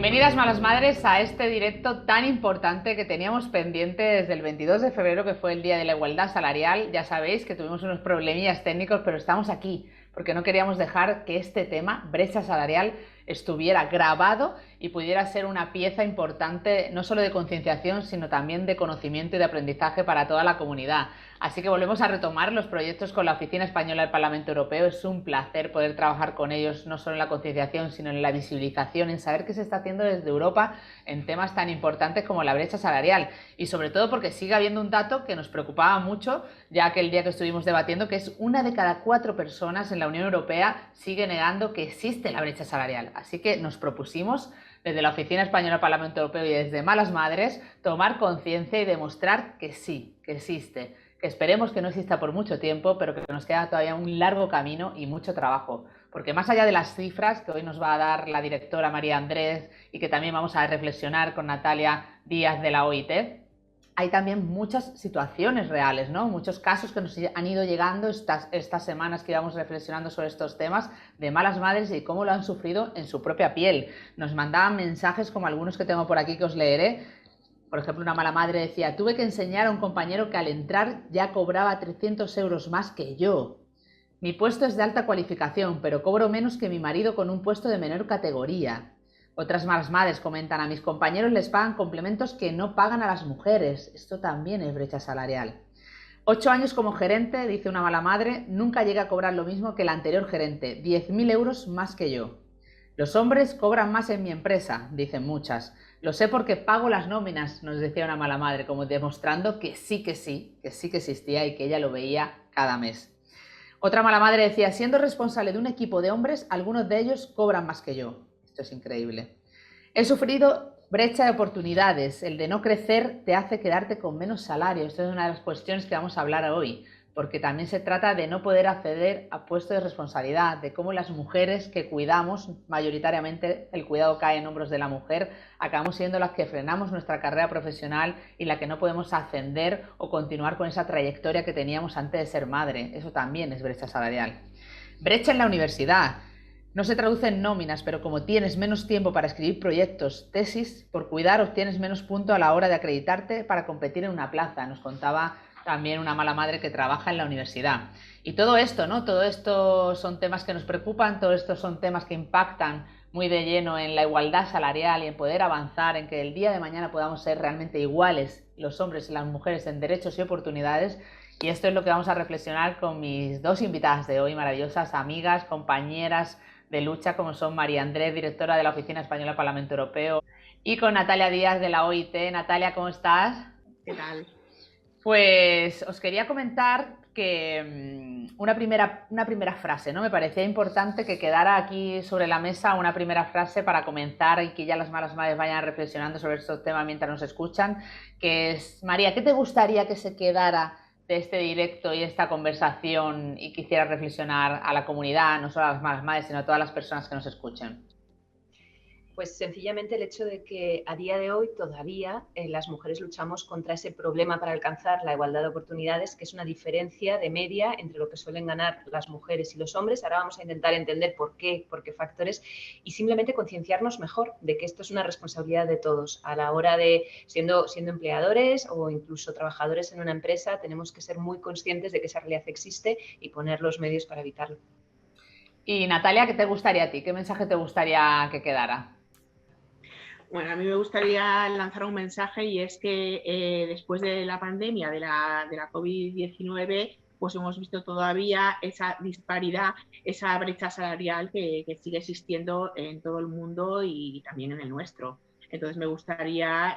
Bienvenidas, malas madres, a este directo tan importante que teníamos pendiente desde el 22 de febrero, que fue el Día de la Igualdad Salarial. Ya sabéis que tuvimos unos problemillas técnicos, pero estamos aquí porque no queríamos dejar que este tema, brecha salarial, estuviera grabado y pudiera ser una pieza importante no solo de concienciación, sino también de conocimiento y de aprendizaje para toda la comunidad. Así que volvemos a retomar los proyectos con la Oficina Española del Parlamento Europeo. Es un placer poder trabajar con ellos, no solo en la concienciación, sino en la visibilización, en saber qué se está haciendo desde Europa en temas tan importantes como la brecha salarial. Y sobre todo porque sigue habiendo un dato que nos preocupaba mucho, ya aquel día que estuvimos debatiendo, que es 1 de cada 4 personas en la Unión Europea sigue negando que existe la brecha salarial. Así que nos propusimos, desde la Oficina Española del Parlamento Europeo y desde Malas Madres, tomar conciencia y demostrar que sí, que existe, que esperemos que no exista por mucho tiempo, pero que nos queda todavía un largo camino y mucho trabajo. Porque más allá de las cifras que hoy nos va a dar la directora María Andrés y que también vamos a reflexionar con Natalia Díaz de la OIT, hay también muchas situaciones reales, ¿no? Muchos casos que nos han ido llegando estas semanas que íbamos reflexionando sobre estos temas de malas madres y cómo lo han sufrido en su propia piel. Nos mandaban mensajes como algunos que tengo por aquí que os leeré. Por ejemplo, una mala madre decía: tuve que enseñar a un compañero que al entrar ya cobraba 300 euros más que yo. Mi puesto es de alta cualificación, pero cobro menos que mi marido con un puesto de menor categoría. Otras malas madres comentan: a mis compañeros les pagan complementos que no pagan a las mujeres. Esto también es brecha salarial. 8 años como gerente, dice una mala madre, nunca llegué a cobrar lo mismo que el anterior gerente, 10.000 euros más que yo. Los hombres cobran más en mi empresa, dicen muchas. Lo sé porque pago las nóminas, nos decía una mala madre, como demostrando que sí que existía y que ella lo veía cada mes. Otra mala madre decía: siendo responsable de un equipo de hombres, algunos de ellos cobran más que yo. Esto es increíble. He sufrido brecha de oportunidades. El de no crecer te hace quedarte con menos salario. Esto es una de las cuestiones que vamos a hablar hoy, porque también se trata de no poder acceder a puestos de responsabilidad, de cómo las mujeres que cuidamos, mayoritariamente el cuidado cae en hombros de la mujer, acabamos siendo las que frenamos nuestra carrera profesional y la que no podemos ascender o continuar con esa trayectoria que teníamos antes de ser madre. Eso también es brecha salarial. Brecha en la universidad. No se traduce en nóminas, pero como tienes menos tiempo para escribir proyectos, tesis, por cuidar obtienes menos puntos a la hora de acreditarte para competir en una plaza. Nos contaba también una mala madre que trabaja en la universidad. Y todo esto, ¿no? Todo esto son temas que nos preocupan, todo esto son temas que impactan muy de lleno en la igualdad salarial y en poder avanzar, en que el día de mañana podamos ser realmente iguales los hombres y las mujeres en derechos y oportunidades. Y esto es lo que vamos a reflexionar con mis dos invitadas de hoy, maravillosas amigas, compañeras de lucha, como son María Andrés, directora de la Oficina Española del Parlamento Europeo, y con Natalia Díaz de la OIT. Natalia, ¿cómo estás? ¿Qué tal? Pues os quería comentar que una primera frase, ¿no? Me parecía importante que quedara aquí sobre la mesa una primera frase para comenzar y que ya las malas madres vayan reflexionando sobre estos temas mientras nos escuchan, que es: María, ¿qué te gustaría que se quedara de este directo y esta conversación y que hiciera reflexionar a la comunidad, no solo a las malas madres, sino a todas las personas que nos escuchen? Pues sencillamente el hecho de que a día de hoy todavía las mujeres luchamos contra ese problema para alcanzar la igualdad de oportunidades, que es una diferencia de media entre lo que suelen ganar las mujeres y los hombres. Ahora vamos a intentar entender por qué factores, y simplemente concienciarnos mejor de que esto es una responsabilidad de todos. A la hora de, siendo empleadores o incluso trabajadores en una empresa, tenemos que ser muy conscientes de que esa realidad existe y poner los medios para evitarlo. Y Natalia, ¿qué te gustaría a ti? ¿Qué mensaje te gustaría que quedara? Bueno, a mí me gustaría lanzar un mensaje, y es que después de la pandemia de la COVID-19, pues hemos visto todavía esa disparidad, esa brecha salarial que sigue existiendo en todo el mundo y también en el nuestro. Entonces me gustaría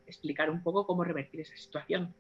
explicar un poco cómo revertir esa situación.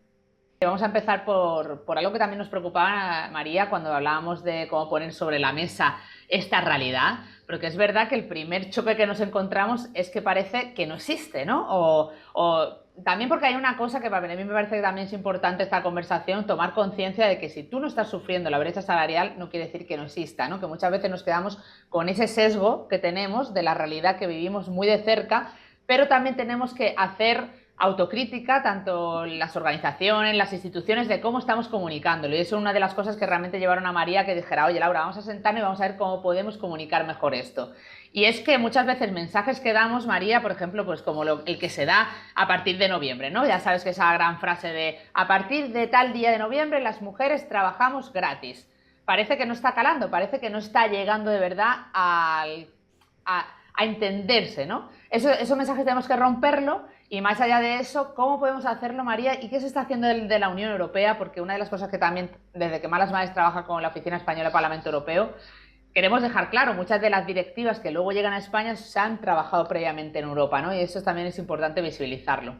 Vamos a empezar por algo que también nos preocupaba, María, cuando hablábamos de cómo poner sobre la mesa esta realidad, porque es verdad que el primer choque que nos encontramos es que parece que no existe, ¿no? O también porque hay una cosa que para mí me parece que también es importante esta conversación, tomar conciencia de que si tú no estás sufriendo la brecha salarial no quiere decir que no exista, ¿no? Que muchas veces nos quedamos con ese sesgo que tenemos de la realidad que vivimos muy de cerca, pero también tenemos que hacer autocrítica, tanto las organizaciones, las instituciones, de cómo estamos comunicándolo. Y eso es una de las cosas que realmente llevaron a María que dijera, oye, Laura, vamos a sentarnos y vamos a ver cómo podemos comunicar mejor esto. Y es que muchas veces mensajes que damos, María, por ejemplo, pues como el que se da a partir de noviembre, ¿no? Ya sabes que esa gran frase de a partir de tal día de noviembre las mujeres trabajamos gratis. Parece que no está calando, parece que no está llegando de verdad a entenderse, ¿no? Esos mensajes tenemos que romperlo. Y más allá de eso, ¿cómo podemos hacerlo, María? ¿Y qué se está haciendo de la Unión Europea? Porque una de las cosas que también, desde que Malas Madres trabaja con la Oficina Española del Parlamento Europeo, queremos dejar claro, muchas de las directivas que luego llegan a España se han trabajado previamente en Europa, ¿no? Y eso también es importante visibilizarlo.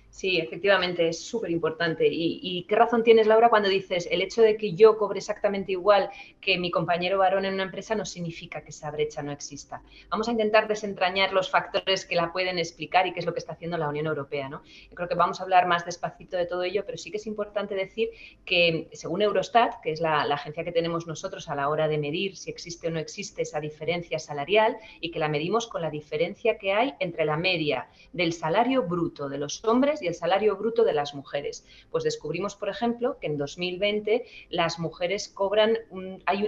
Sí, efectivamente, es súper importante. ¿Y qué razón tienes, Laura, cuando dices el hecho de que yo cobre exactamente igual que mi compañero varón en una empresa no significa que esa brecha no exista? Vamos a intentar desentrañar los factores que la pueden explicar y qué es lo que está haciendo la Unión Europea, ¿no? Yo creo que vamos a hablar más despacito de todo ello, pero sí que es importante decir que, según Eurostat, que es la agencia que tenemos nosotros a la hora de medir si existe o no existe esa diferencia salarial, y que la medimos con la diferencia que hay entre la media del salario bruto de los hombres y el salario bruto de las mujeres. Pues descubrimos, por ejemplo, que en 2020 las mujeres cobran,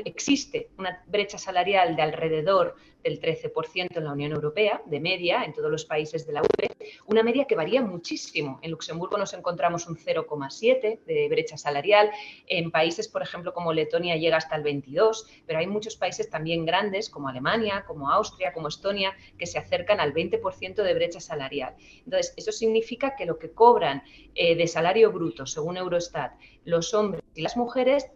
existe una brecha salarial de alrededor del 13% en la Unión Europea, de media, en todos los países de la UE, una media que varía muchísimo. En Luxemburgo nos encontramos un 0,7 de brecha salarial, en países, por ejemplo, como Letonia llega hasta el 22, pero hay muchos países también grandes, como Alemania, como Austria, como Estonia, que se acercan al 20% de brecha salarial. Entonces, eso significa que lo que cobran de salario bruto, según Eurostat, los hombres y las mujeres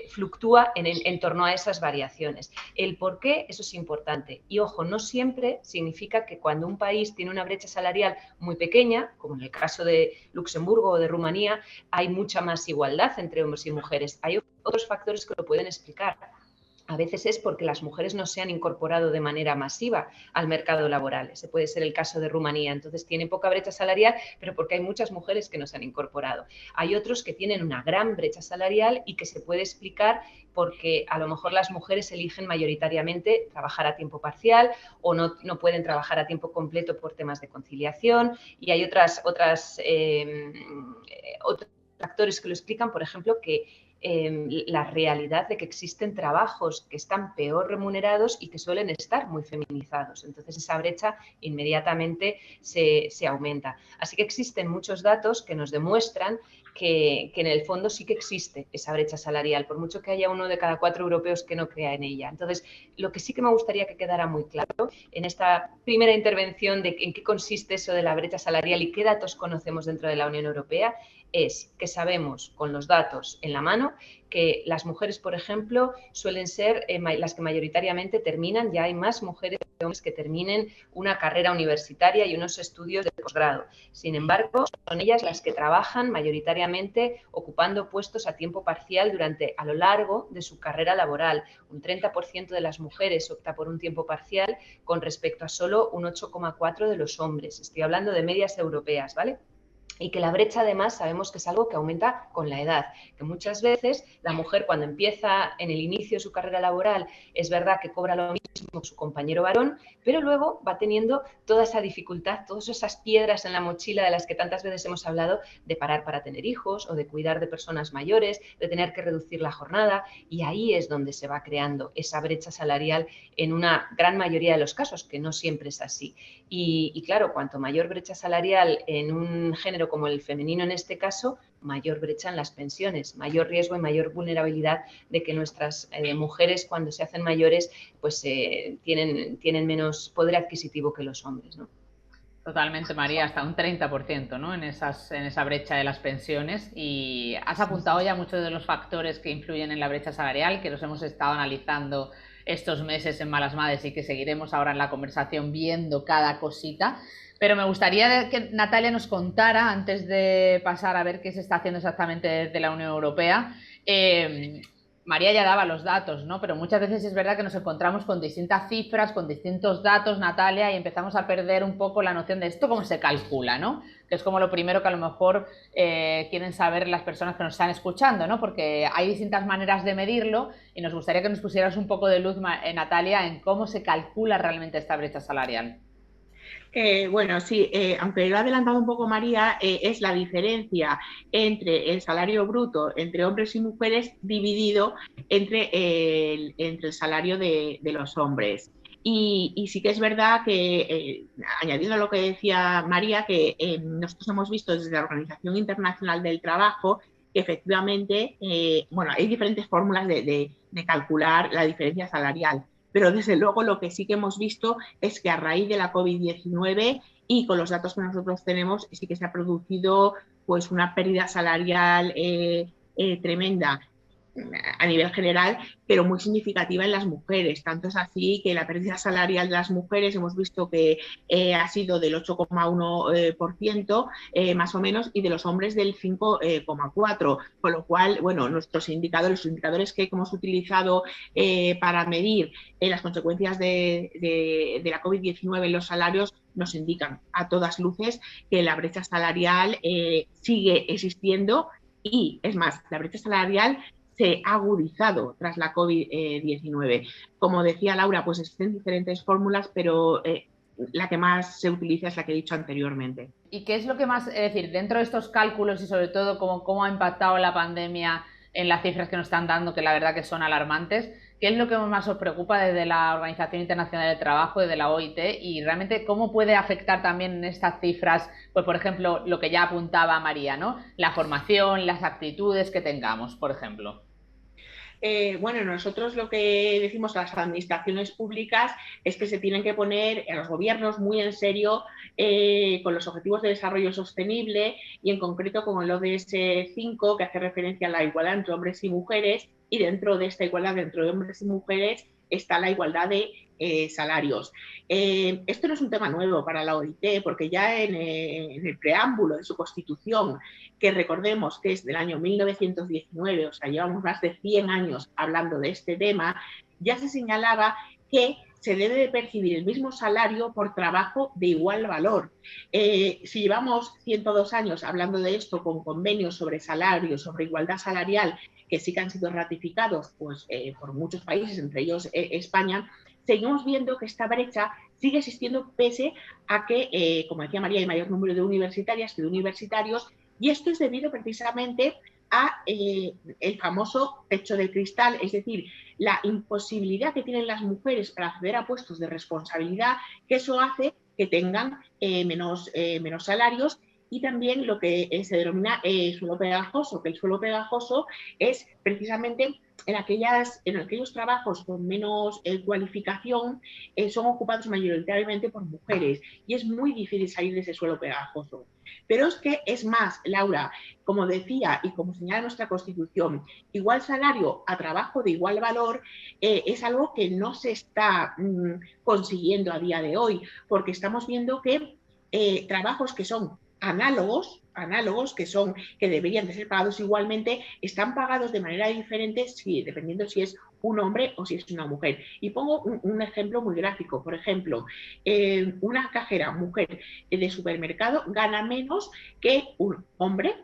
fluctúa en torno a esas variaciones. El por qué, eso es importante. Y ojo, no siempre significa que cuando un país tiene una brecha salarial muy pequeña, como en el caso de Luxemburgo o de Rumanía, hay mucha más igualdad entre hombres y mujeres. Hay otros factores que lo pueden explicar. A veces es porque las mujeres no se han incorporado de manera masiva al mercado laboral. Ese puede ser el caso de Rumanía. Entonces tiene poca brecha salarial, pero porque hay muchas mujeres que no se han incorporado. Hay otros que tienen una gran brecha salarial y que se puede explicar porque a lo mejor las mujeres eligen mayoritariamente trabajar a tiempo parcial o no pueden trabajar a tiempo completo por temas de conciliación. Y hay otros factores que lo explican, por ejemplo, que la realidad de que existen trabajos que están peor remunerados y que suelen estar muy feminizados. Entonces, esa brecha inmediatamente se aumenta. Así que existen muchos datos que nos demuestran que en el fondo sí que existe esa brecha salarial, por mucho que haya 1 de cada 4 europeos que no crea en ella. Entonces, lo que sí que me gustaría que quedara muy claro en esta primera intervención de en qué consiste eso de la brecha salarial y qué datos conocemos dentro de la Unión Europea es que sabemos con los datos en la mano que las mujeres, por ejemplo, suelen ser las que mayoritariamente terminan, ya hay más mujeres que hombres que terminen una carrera universitaria y unos estudios de posgrado. Sin embargo, son ellas las que trabajan mayoritariamente ocupando puestos a tiempo parcial a lo largo de su carrera laboral. Un 30% de las mujeres opta por un tiempo parcial con respecto a solo un 8,4% de los hombres. Estoy hablando de medias europeas, ¿vale? Y que la brecha además sabemos que es algo que aumenta con la edad, que muchas veces la mujer cuando empieza en el inicio de su carrera laboral es verdad que cobra lo mismo que su compañero varón, pero luego va teniendo toda esa dificultad, todas esas piedras en la mochila de las que tantas veces hemos hablado, de parar para tener hijos o de cuidar de personas mayores, de tener que reducir la jornada, y ahí es donde se va creando esa brecha salarial en una gran mayoría de los casos, que no siempre es así. Y claro, cuanto mayor brecha salarial en un género como el femenino en este caso, mayor brecha en las pensiones, mayor riesgo y mayor vulnerabilidad de que nuestras mujeres cuando se hacen mayores pues tienen menos poder adquisitivo que los hombres, ¿no? Totalmente, María, hasta un 30%, ¿no? En esa brecha de las pensiones. Y has apuntado ya muchos de los factores que influyen en la brecha salarial, que los hemos estado analizando estos meses en Malas Madres y que seguiremos ahora en la conversación viendo cada cosita. Pero me gustaría que Natalia nos contara, antes de pasar a ver qué se está haciendo exactamente desde la Unión Europea, María ya daba los datos, ¿no? Pero muchas veces es verdad que nos encontramos con distintas cifras, con distintos datos, Natalia, y empezamos a perder un poco la noción de esto, cómo se calcula, ¿no? Que es como lo primero que a lo mejor quieren saber las personas que nos están escuchando, ¿no? Porque hay distintas maneras de medirlo y nos gustaría que nos pusieras un poco de luz, Natalia, en cómo se calcula realmente esta brecha salarial. Bueno, sí, aunque lo ha adelantado un poco María, es la diferencia entre el salario bruto entre hombres y mujeres dividido entre el salario de los hombres. Y sí que es verdad que, añadiendo a lo que decía María, que nosotros hemos visto desde la Organización Internacional del Trabajo que efectivamente, bueno, hay diferentes fórmulas de calcular la diferencia salarial, pero desde luego lo que sí que hemos visto es que a raíz de la COVID-19 y con los datos que nosotros tenemos, sí que se ha producido pues una pérdida salarial tremenda a nivel general, pero muy significativa en las mujeres. Tanto es así que la pérdida salarial de las mujeres hemos visto que ha sido del 8,1% más o menos, y de los hombres del 5,4%, con lo cual, bueno, nuestros indicadores, los indicadores que hemos utilizado para medir las consecuencias de la COVID-19 en los salarios nos indican a todas luces que la brecha salarial sigue existiendo, y es más, la brecha salarial se ha agudizado tras la COVID-19. Como decía Laura, pues existen diferentes fórmulas, pero la que más se utiliza es la que he dicho anteriormente. ¿Y qué es lo que más, es decir, dentro de estos cálculos y sobre todo cómo ha impactado la pandemia en las cifras que nos están dando, que la verdad que son alarmantes, qué es lo que más os preocupa desde la Organización Internacional del Trabajo, desde la OIT, y realmente cómo puede afectar también en estas cifras, pues por ejemplo, lo que ya apuntaba María, ¿no? La formación, las actitudes que tengamos, por ejemplo? Bueno, nosotros lo que decimos a las administraciones públicas es que se tienen que poner a los gobiernos muy en serio con los objetivos de desarrollo sostenible, y en concreto con el ODS 5, que hace referencia a la igualdad entre hombres y mujeres, y dentro de esta igualdad entre hombres y mujeres está la igualdad de salarios. Esto no es un tema nuevo para la OIT, porque ya en el preámbulo de su constitución, que recordemos que es del año 1919, o sea, llevamos más de 100 años hablando de este tema, ya se señalaba que se debe de percibir el mismo salario por trabajo de igual valor. Si llevamos 102 años hablando de esto con convenios sobre salarios, sobre igualdad salarial, que sí que han sido ratificados pues, por muchos países, entre ellos España, seguimos viendo que esta brecha sigue existiendo pese a que, como decía María, hay mayor número de universitarias que de universitarios, y esto es debido precisamente a el famoso techo de cristal, es decir, la imposibilidad que tienen las mujeres para acceder a puestos de responsabilidad, que eso hace que tengan menos salarios, y también lo que se denomina suelo pegajoso, que el suelo pegajoso es precisamente en aquellos trabajos con menos cualificación, son ocupados mayoritariamente por mujeres, y es muy difícil salir de ese suelo pegajoso. Pero es que es más, Laura, como decía y como señala nuestra Constitución, igual salario a trabajo de igual valor es algo que no se está consiguiendo a día de hoy, porque estamos viendo que trabajos que son análogos, que deberían de ser pagados igualmente, están pagados de manera diferente dependiendo si es un hombre o si es una mujer. Y pongo un ejemplo muy gráfico. Por ejemplo, una cajera mujer de supermercado gana menos que un hombre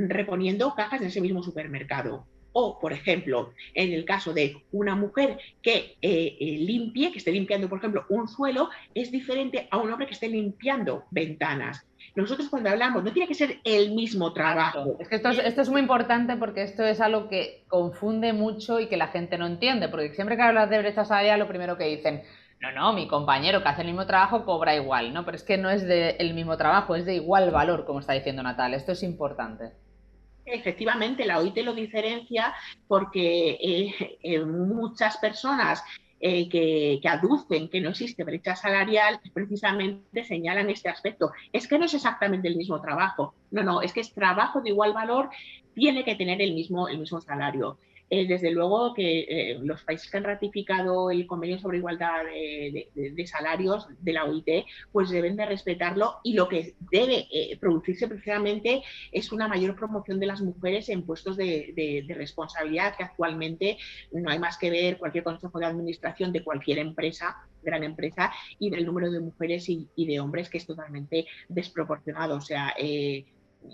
reponiendo cajas en ese mismo supermercado. O, por ejemplo, en el caso de una mujer que limpie, que esté limpiando, por ejemplo, un suelo, es diferente a un hombre que esté limpiando ventanas. Nosotros cuando hablamos, no tiene que ser el mismo trabajo. Es que esto es muy importante, porque esto es algo que confunde mucho y que la gente no entiende, porque siempre que hablas de brecha salarial, lo primero que dicen, no, mi compañero que hace el mismo trabajo cobra igual, ¿no? Pero es que no es del mismo trabajo, es de igual valor, como está diciendo Natal. Esto es importante. Efectivamente, la OIT lo diferencia porque muchas personas que aducen que no existe brecha salarial precisamente señalan este aspecto. Es que no es exactamente el mismo trabajo. No, es que es trabajo de igual valor, tiene que tener el mismo salario. Desde luego que los países que han ratificado el convenio sobre igualdad de salarios de la OIT pues deben de respetarlo, y lo que debe producirse precisamente es una mayor promoción de las mujeres en puestos de responsabilidad, que actualmente no hay más que ver cualquier consejo de administración de cualquier empresa, gran empresa, y del número de mujeres y de hombres, que es totalmente desproporcionado. O sea,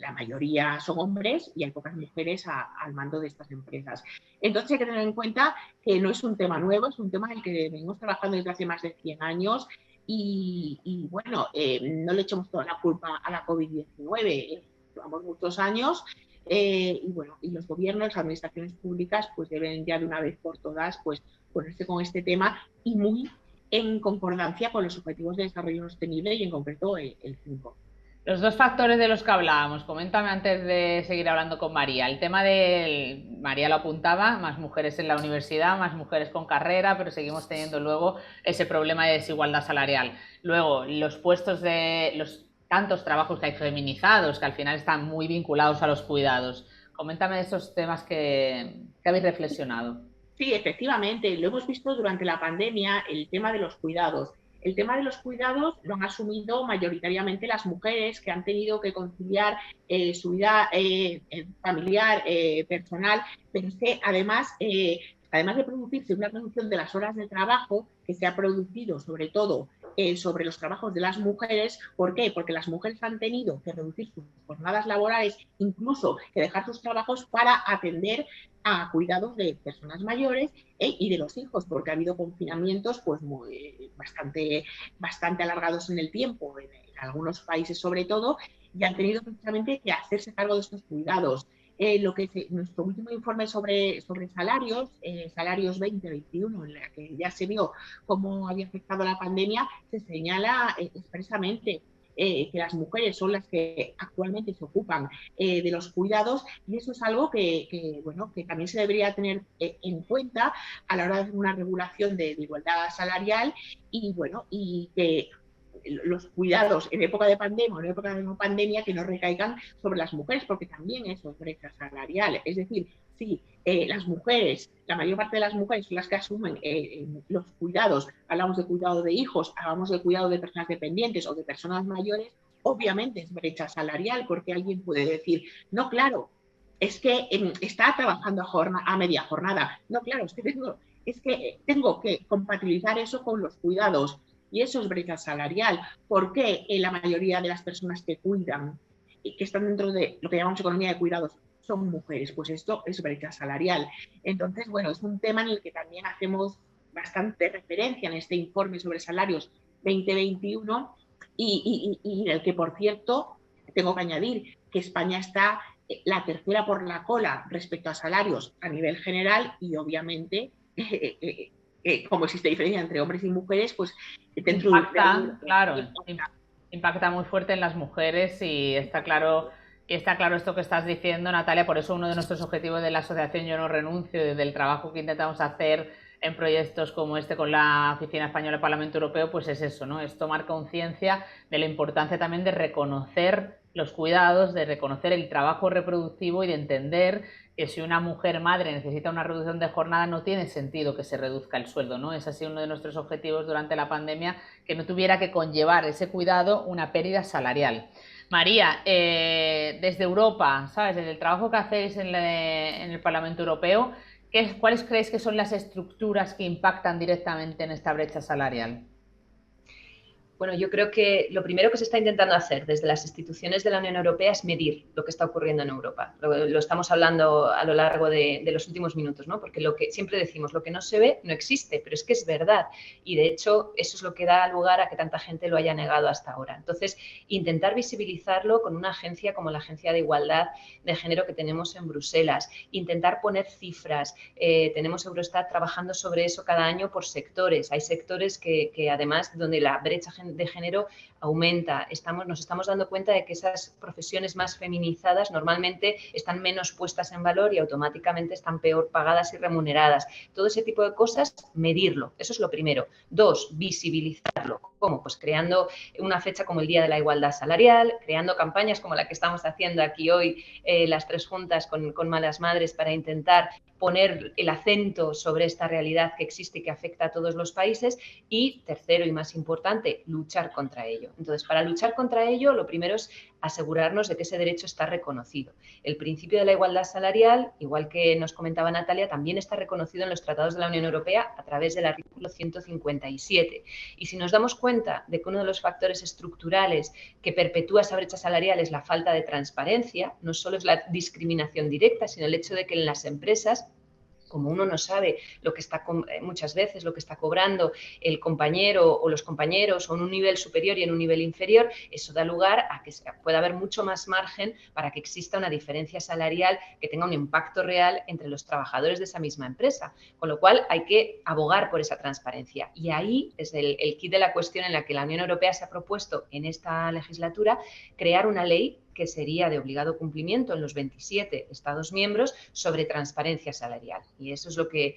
la mayoría son hombres y hay pocas mujeres al mando de estas empresas. Entonces hay que tener en cuenta que no es un tema nuevo, es un tema en el que venimos trabajando desde hace más de 100 años. y bueno, no le echemos toda la culpa a la COVID-19, llevamos muchos años y bueno, y los gobiernos, las administraciones públicas pues deben ya de una vez por todas pues ponerse con este tema y muy en concordancia con los objetivos de desarrollo sostenible y en concreto el 5. Los dos factores de los que hablábamos, coméntame antes de seguir hablando con María. El tema de, María lo apuntaba, más mujeres en la universidad, más mujeres con carrera, pero seguimos teniendo luego ese problema de desigualdad salarial. Luego, los puestos de los tantos trabajos que hay feminizados, que al final están muy vinculados a los cuidados. Coméntame de esos temas que habéis reflexionado. Sí, efectivamente, lo hemos visto durante la pandemia, el tema de los cuidados. El tema de los cuidados lo han asumido mayoritariamente las mujeres que han tenido que conciliar su vida familiar, personal, pero es que además de producirse una reducción de las horas de trabajo que se ha producido sobre todo sobre los trabajos de las mujeres. ¿Por qué? Porque las mujeres han tenido que reducir sus jornadas laborales, incluso que dejar sus trabajos para atender a cuidados de personas mayores y de los hijos, porque ha habido confinamientos pues bastante alargados en el tiempo, en algunos países sobre todo, y han tenido precisamente que hacerse cargo de estos cuidados. Nuestro último informe sobre salarios, salarios 2021, en la que ya se vio cómo había afectado la pandemia, se señala expresamente que las mujeres son las que actualmente se ocupan de los cuidados, y eso es algo que también se debería tener en cuenta a la hora de hacer una regulación de igualdad salarial y que los cuidados en época de pandemia o en época de no pandemia que no recaigan sobre las mujeres, porque también eso es brecha salarial. Es decir, sí, las mujeres, la mayor parte de las mujeres son las que asumen los cuidados, hablamos de cuidado de hijos, hablamos de cuidado de personas dependientes o de personas mayores, obviamente es brecha salarial, porque alguien puede decir, no, claro, es que está trabajando a media jornada. No, claro, es que tengo que compatibilizar eso con los cuidados. Y eso es brecha salarial. ¿Por qué la mayoría de las personas que cuidan y que están dentro de lo que llamamos economía de cuidados son mujeres? Pues esto es brecha salarial. Entonces, bueno, es un tema en el que también hacemos bastante referencia en este informe sobre salarios 2021 y en el que, por cierto, tengo que añadir que España está la tercera por la cola respecto a salarios a nivel general y obviamente como existe diferencia entre hombres y mujeres, pues dentro impacta muy fuerte en las mujeres y está claro esto que estás diciendo, Natalia. Por eso uno de nuestros objetivos de la asociación Yo No Renuncio, del trabajo que intentamos hacer en proyectos como este con la Oficina Española del Parlamento Europeo, pues es eso, ¿no? Es tomar conciencia de la importancia también de reconocer los cuidados, de reconocer el trabajo reproductivo y de entender que si una mujer madre necesita una reducción de jornada no tiene sentido que se reduzca el sueldo, ¿no? Ese ha sido uno de nuestros objetivos durante la pandemia, que no tuviera que conllevar ese cuidado una pérdida salarial. María, desde Europa, ¿sabes? Desde el trabajo que hacéis en el Parlamento Europeo, ¿cuáles creéis que son las estructuras que impactan directamente en esta brecha salarial? Bueno, yo creo que lo primero que se está intentando hacer desde las instituciones de la Unión Europea es medir lo que está ocurriendo en Europa. Lo estamos hablando a lo largo de los últimos minutos, ¿no? Porque lo que siempre decimos, lo que no se ve no existe, pero es que es verdad. Y de hecho, eso es lo que da lugar a que tanta gente lo haya negado hasta ahora. Entonces, intentar visibilizarlo con una agencia como la Agencia de Igualdad de Género que tenemos en Bruselas, intentar poner cifras. Tenemos Eurostat trabajando sobre eso cada año por sectores. Hay sectores que además, donde la brecha de género aumenta. Nos estamos dando cuenta de que esas profesiones más feminizadas normalmente están menos puestas en valor y automáticamente están peor pagadas y remuneradas. Todo ese tipo de cosas, medirlo. Eso es lo primero. 2, visibilizarlo. ¿Cómo? Pues creando una fecha como el Día de la Igualdad Salarial, creando campañas como la que estamos haciendo aquí hoy, las tres juntas con Malas Madres, para intentar poner el acento sobre esta realidad que existe y que afecta a todos los países. Y tercero y más importante, luchar contra ello. Entonces, para luchar contra ello, lo primero es asegurarnos de que ese derecho está reconocido. El principio de la igualdad salarial, igual que nos comentaba Natalia, también está reconocido en los tratados de la Unión Europea a través del artículo 157. Y si nos damos cuenta de que uno de los factores estructurales que perpetúa esa brecha salarial es la falta de transparencia, no solo es la discriminación directa, sino el hecho de que en las empresas como uno no sabe lo que está muchas veces lo que está cobrando el compañero o los compañeros o en un nivel superior y en un nivel inferior, eso da lugar a que pueda haber mucho más margen para que exista una diferencia salarial que tenga un impacto real entre los trabajadores de esa misma empresa. Con lo cual hay que abogar por esa transparencia. Y ahí es el quid de la cuestión en la que la Unión Europea se ha propuesto en esta legislatura crear una ley que sería de obligado cumplimiento en los 27 Estados miembros sobre transparencia salarial. Y eso es lo que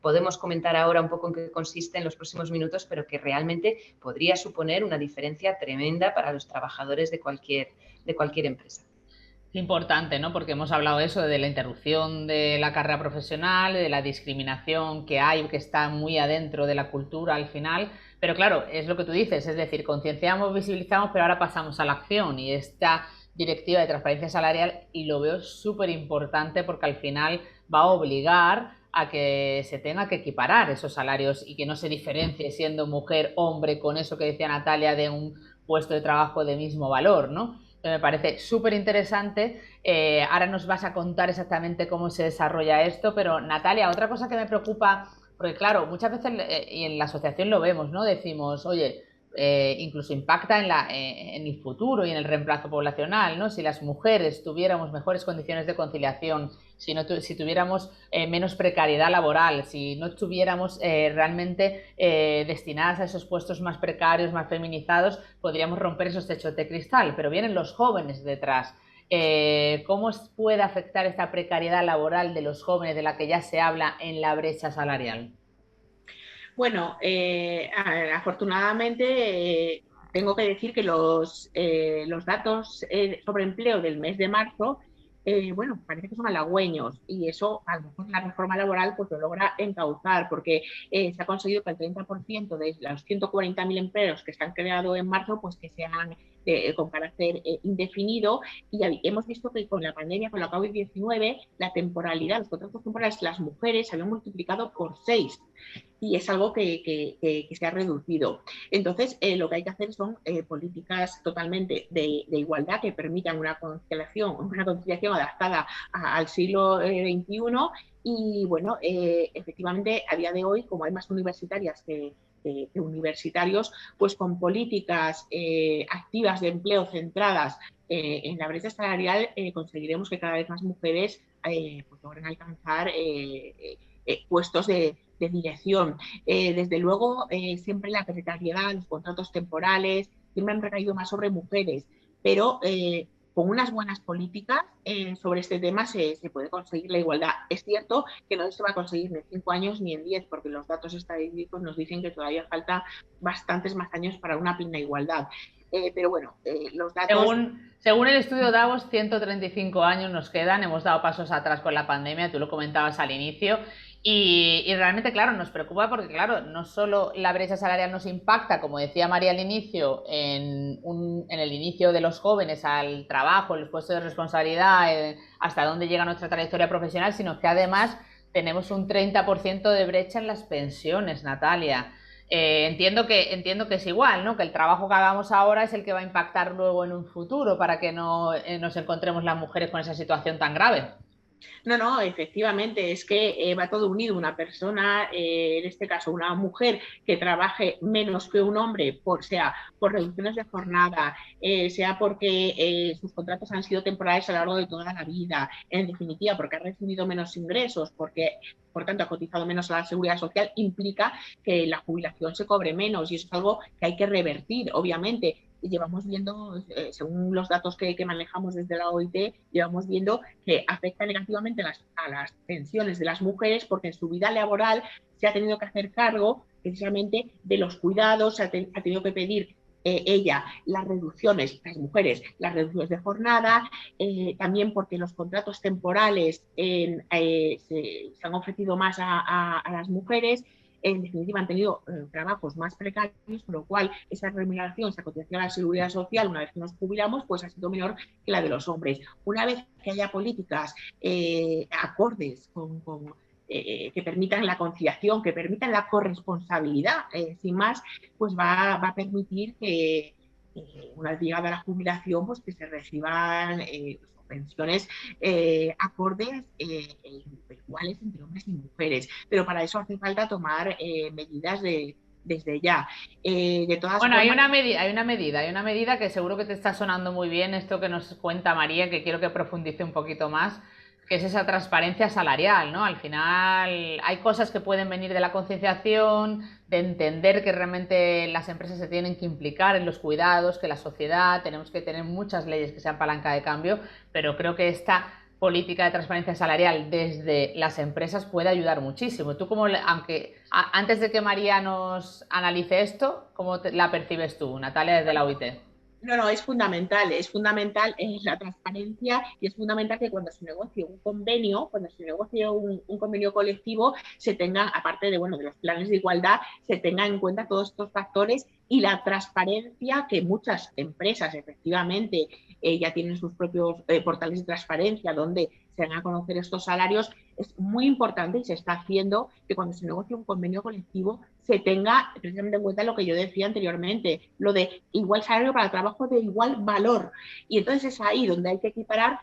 podemos comentar ahora un poco en qué consiste en los próximos minutos, pero que realmente podría suponer una diferencia tremenda para los trabajadores de cualquier empresa. Importante, ¿no? Porque hemos hablado eso de la interrupción de la carrera profesional, de la discriminación que hay, que está muy adentro de la cultura al final, pero claro, es lo que tú dices, es decir, concienciamos, visibilizamos, pero ahora pasamos a la acción y esta directiva de transparencia salarial, y lo veo súper importante porque al final va a obligar a que se tenga que equiparar esos salarios y que no se diferencie siendo mujer, hombre, con eso que decía Natalia de un puesto de trabajo de mismo valor, ¿no? Me parece súper interesante. Ahora nos vas a contar exactamente cómo se desarrolla esto, pero Natalia, otra cosa que me preocupa, porque claro, muchas veces, y en la asociación lo vemos, ¿no? Decimos, oye, incluso impacta en el futuro y en el reemplazo poblacional, ¿no? Si las mujeres tuviéramos mejores condiciones de conciliación, si tuviéramos menos precariedad laboral, si no estuviéramos realmente destinadas a esos puestos más precarios, más feminizados, podríamos romper esos techos de cristal, pero vienen los jóvenes detrás. ¿Cómo puede afectar esta precariedad laboral de los jóvenes de la que ya se habla en la brecha salarial? Bueno, afortunadamente tengo que decir que los datos sobre empleo del mes de marzo, bueno, parece que son halagüeños, y eso a lo mejor la reforma laboral pues lo logra encauzar, porque se ha conseguido que el 30% de los 140.000 empleos que se han creado en marzo pues que sean con carácter indefinido, y hemos visto que con la pandemia, con la COVID-19, la temporalidad, los contratos temporales, las mujeres se habían multiplicado por 6, y es algo que se ha reducido. Entonces, lo que hay que hacer son políticas totalmente de igualdad que permitan una conciliación adaptada al siglo XXI. Y bueno, efectivamente, a día de hoy, como hay más universitarias que universitarios, pues con políticas activas de empleo centradas en la brecha salarial, conseguiremos que cada vez más mujeres pues logren alcanzar puestos de dirección. Desde luego, siempre la precariedad, los contratos temporales, siempre han recaído más sobre mujeres, pero con unas buenas políticas sobre este tema se puede conseguir la igualdad. Es cierto que no se va a conseguir ni en 5 años ni en 10, porque los datos estadísticos nos dicen que todavía falta bastantes más años para una plena igualdad. Pero bueno, los datos... Según el estudio Davos, 135 años nos quedan, hemos dado pasos atrás con la pandemia, tú lo comentabas al inicio, y realmente, claro, nos preocupa porque, claro, no solo la brecha salarial nos impacta, como decía María al inicio, en el inicio de los jóvenes al trabajo, en los puestos de responsabilidad, hasta dónde llega nuestra trayectoria profesional, sino que además tenemos un 30% de brecha en las pensiones, Natalia. Entiendo que es igual, ¿no? Que el trabajo que hagamos ahora es el que va a impactar luego en un futuro para que no nos encontremos las mujeres con esa situación tan grave. No, efectivamente, es que va todo unido. Una persona, en este caso una mujer, que trabaje menos que un hombre, sea por reducciones de jornada, sea porque sus contratos han sido temporales a lo largo de toda la vida, en definitiva, porque ha recibido menos ingresos, porque por tanto ha cotizado menos a la seguridad social, implica que la jubilación se cobre menos, y eso es algo que hay que revertir, obviamente. Y llevamos viendo, según los datos que manejamos desde la OIT, llevamos viendo que afecta negativamente a las pensiones de las mujeres, porque en su vida laboral se ha tenido que hacer cargo precisamente de los cuidados, ha tenido que pedir ella las reducciones, las mujeres, las reducciones de jornada, también porque los contratos temporales se han ofrecido más a las mujeres. En definitiva, han tenido trabajos más precarios, con lo cual esa remuneración, esa cotización a la seguridad social, una vez que nos jubilamos, pues ha sido menor que la de los hombres. Una vez que haya políticas acordes que permitan la conciliación, que permitan la corresponsabilidad, sin más, pues va a permitir que una vez llegada a la jubilación, pues que se reciban pensiones acordes, iguales entre hombres y mujeres, pero para eso hace falta tomar medidas desde ya. De todas Bueno, formas, hay una medida que seguro que te está sonando muy bien, esto que nos cuenta María, que quiero que profundice un poquito más, que es esa transparencia salarial, ¿no? Al final hay cosas que pueden venir de la concienciación, de entender que realmente las empresas se tienen que implicar en los cuidados, que la sociedad, tenemos que tener muchas leyes que sean palanca de cambio, pero creo que esta política de transparencia salarial desde las empresas puede ayudar muchísimo. Tú como, antes de que María nos analice esto, ¿cómo la percibes tú, Natalia, desde la OIT? no, es fundamental la transparencia y es fundamental que cuando se negocie un convenio, cuando se negocie un convenio colectivo, se tenga, aparte de, bueno, de los planes de igualdad, se tenga en cuenta todos estos factores y la transparencia que muchas empresas efectivamente ya tienen sus propios portales de transparencia donde se dan a conocer estos salarios. Es muy importante y se está haciendo que cuando se negocie un convenio colectivo se tenga precisamente en cuenta lo que yo decía anteriormente, lo de igual salario para trabajo de igual valor. Y entonces es ahí donde hay que equiparar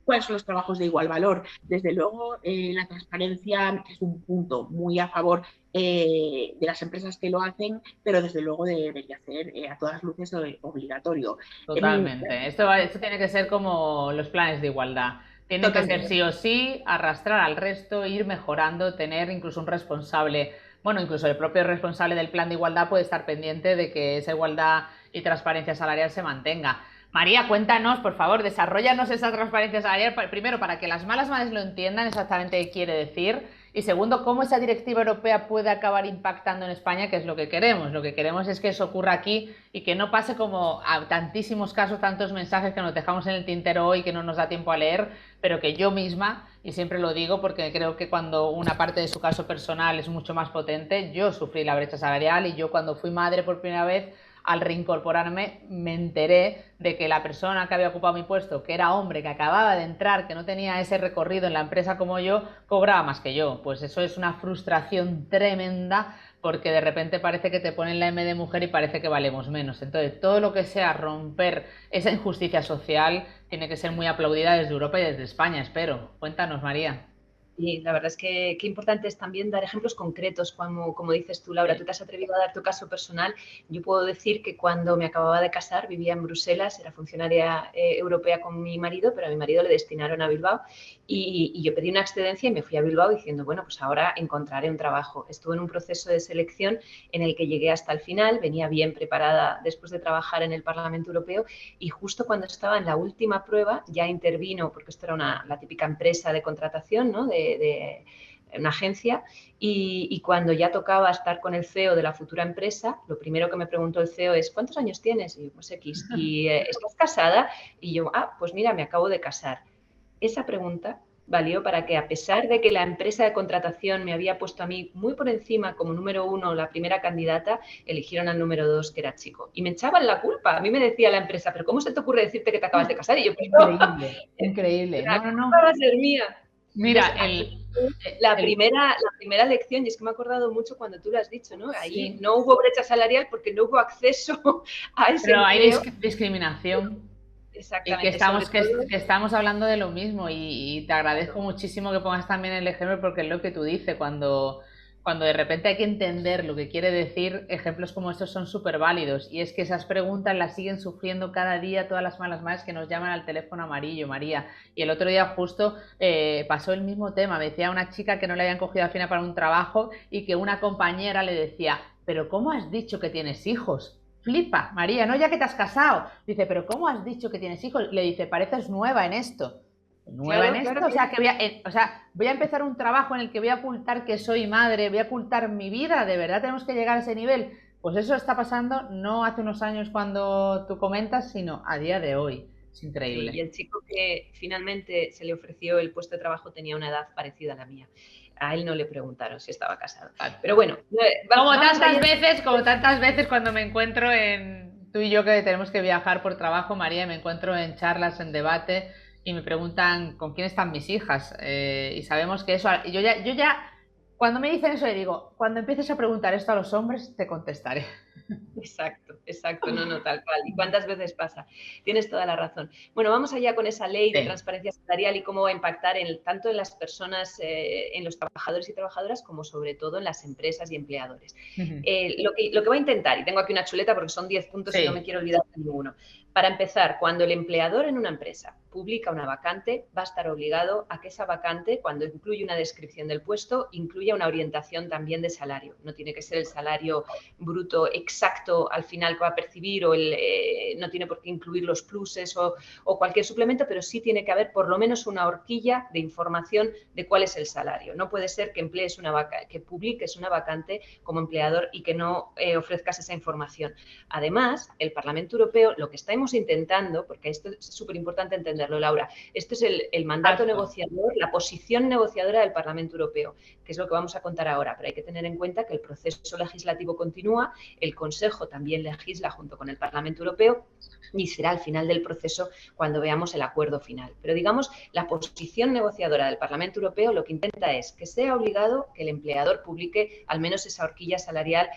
cuáles son los trabajos de igual valor. Desde luego, la transparencia es un punto muy a favor de las empresas que lo hacen, pero desde luego debería ser a todas luces obligatorio. Totalmente. Esto tiene que ser como los planes de igualdad. Tienen que ser Totalmente. sí o sí, arrastrar al resto, ir mejorando, tener incluso un responsable, bueno, incluso el propio responsable del plan de igualdad puede estar pendiente de que esa igualdad y transparencia salarial se mantenga. María, cuéntanos, por favor, desarrollanos esa transparencia salarial, primero, para que las malas madres lo entiendan exactamente qué quiere decir, y segundo, cómo esa directiva europea puede acabar impactando en España, que es lo que queremos. Lo que queremos es que eso ocurra aquí y que no pase como a tantísimos casos, tantos mensajes que nos dejamos en el tintero hoy que no nos da tiempo a leer, pero que yo misma, y siempre lo digo porque creo que cuando una parte de su caso personal es mucho más potente, yo sufrí la brecha salarial y yo cuando fui madre por primera vez, al reincorporarme, me enteré de que la persona que había ocupado mi puesto, que era hombre, que acababa de entrar, que no tenía ese recorrido en la empresa como yo, cobraba más que yo. Pues eso es una frustración tremenda porque de repente parece que te ponen la M de mujer y parece que valemos menos. Entonces, todo lo que sea romper esa injusticia social tiene que ser muy aplaudida desde Europa y desde España, espero. Cuéntanos, María. Y la verdad es que qué importante es también dar ejemplos concretos, como dices tú, Laura. Tú te has atrevido a dar tu caso personal. Yo puedo decir que cuando me acababa de casar, vivía en Bruselas, era funcionaria europea con mi marido, pero a mi marido le destinaron a Bilbao y yo pedí una excedencia y me fui a Bilbao diciendo, bueno, pues ahora encontraré un trabajo. Estuve en un proceso de selección en el que llegué hasta el final, venía bien preparada después de trabajar en el Parlamento Europeo y justo cuando estaba en la última prueba ya intervino, porque esto era la típica empresa de contratación, ¿no? de una agencia y cuando ya tocaba estar con el CEO de la futura empresa, lo primero que me preguntó el CEO es ¿cuántos años tienes? Y yo, pues X. ¿Y estás casada? Y yo, pues mira, me acabo de casar. Esa pregunta valió para que, a pesar de que la empresa de contratación me había puesto a mí muy por encima como número 1, la primera candidata, eligieron al número 2, que era chico. Y me echaban la culpa. A mí me decía la empresa, ¿pero cómo se te ocurre decirte que te acabas de casar? Y yo, pues Increíble, increíble. la No, no, culpa no. va a ser mía. Mira, Entonces, la primera lección, y es que me he acordado mucho cuando tú lo has dicho, ¿no? Ahí sí, no hubo brecha salarial porque no hubo acceso a ese pero hay empleo. discriminación. Y Exactamente, sobre todo. que estamos hablando de lo mismo y te agradezco muchísimo que pongas también el ejemplo porque es lo que tú dices, cuando de repente hay que entender lo que quiere decir, ejemplos como estos son súper válidos y es que esas preguntas las siguen sufriendo cada día todas las malas madres que nos llaman al teléfono amarillo, María. Y el otro día justo pasó el mismo tema, me decía una chica que no le habían cogido al final para un trabajo y que una compañera le decía, pero ¿cómo has dicho que tienes hijos? Flipa, María, no ya que te has casado. Dice, pero ¿cómo has dicho que tienes hijos? Le dice, pareces nueva en esto. ¿Nueva en Claro, esto? claro. O sea, voy a empezar un trabajo en el que voy a ocultar que soy madre, voy a ocultar mi vida. ¿De verdad tenemos que llegar a ese nivel? Pues eso está pasando no hace unos años cuando tú comentas, sino a día de hoy. Es increíble. Sí, y el chico que finalmente se le ofreció el puesto de trabajo tenía una edad parecida a la mía. A él no le preguntaron si estaba casado. Pero bueno, como tantas veces cuando me encuentro tú y yo que tenemos que viajar por trabajo, María, me encuentro en charlas, en debate y me preguntan con quién están mis hijas. Y sabemos que eso, yo ya, cuando me dicen eso le digo, cuando empieces a preguntar esto a los hombres te contestaré. Exacto, exacto, no, tal cual. ¿Y cuántas veces pasa? Tienes toda la razón. Bueno, vamos allá con esa ley de Sí. transparencia salarial y cómo va a impactar tanto en las personas, en los trabajadores y trabajadoras, como sobre todo en las empresas y empleadores. Lo que va a intentar, y tengo aquí una chuleta porque son 10 puntos y no me Sí. quiero olvidar de ninguno. Para empezar, cuando el empleador en una empresa publica una vacante, va a estar obligado a que esa vacante, cuando incluye una descripción del puesto, incluya una orientación también de salario. No tiene que ser el salario bruto exacto al final que va a percibir o no tiene por qué incluir los pluses o cualquier suplemento, pero sí tiene que haber por lo menos una horquilla de información de cuál es el salario. No puede ser que emplees que publiques una vacante como empleador y que no ofrezcas esa información. Además, el Parlamento Europeo, lo que estamos intentando, porque esto es súper importante entenderlo, Laura, esto es el mandato negociador, la posición negociadora del Parlamento Europeo, que es lo que vamos a contar ahora, pero hay que tener en cuenta que el proceso legislativo continúa, el Consejo también legisla junto con el Parlamento Europeo y será al final del proceso cuando veamos el acuerdo final. Pero digamos, la posición negociadora del Parlamento Europeo lo que intenta es que sea obligado que el empleador publique al menos esa horquilla salarial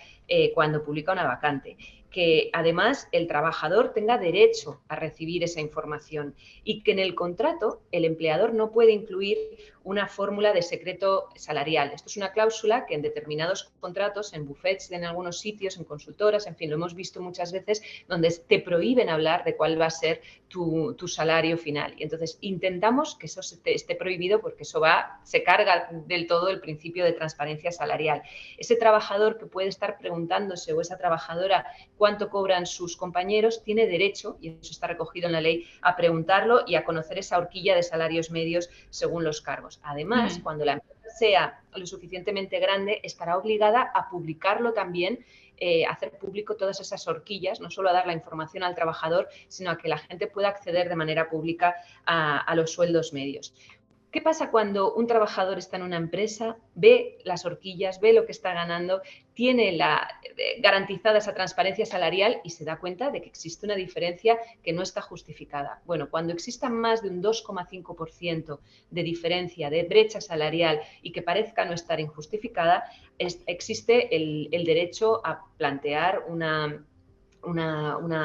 cuando publica una vacante, que además el trabajador tenga derecho a recibir esa información y que en el contrato el empleador no puede incluir una fórmula de secreto salarial. Esto es una cláusula que en determinados contratos, en bufetes, en algunos sitios, en consultoras, en fin, lo hemos visto muchas veces, donde te prohíben hablar de cuál va a ser tu salario final. Y entonces intentamos que eso esté prohibido porque eso se carga del todo el principio de transparencia salarial. Ese trabajador que puede estar preguntándose o esa trabajadora cuánto cobran sus compañeros, tiene derecho, y eso está recogido en la ley, a preguntarlo y a conocer esa horquilla de salarios medios según los cargos. Además, cuando la empresa sea lo suficientemente grande, estará obligada a publicarlo también, hacer público todas esas horquillas, no solo a dar la información al trabajador, sino a que la gente pueda acceder de manera pública a los sueldos medios. ¿Qué pasa cuando un trabajador está en una empresa, ve las horquillas, ve lo que está ganando, tiene garantizada esa transparencia salarial y se da cuenta de que existe una diferencia que no está justificada? Bueno, cuando exista más de un 2,5% de diferencia, de brecha salarial y que parezca no estar injustificada, existe el derecho a plantear una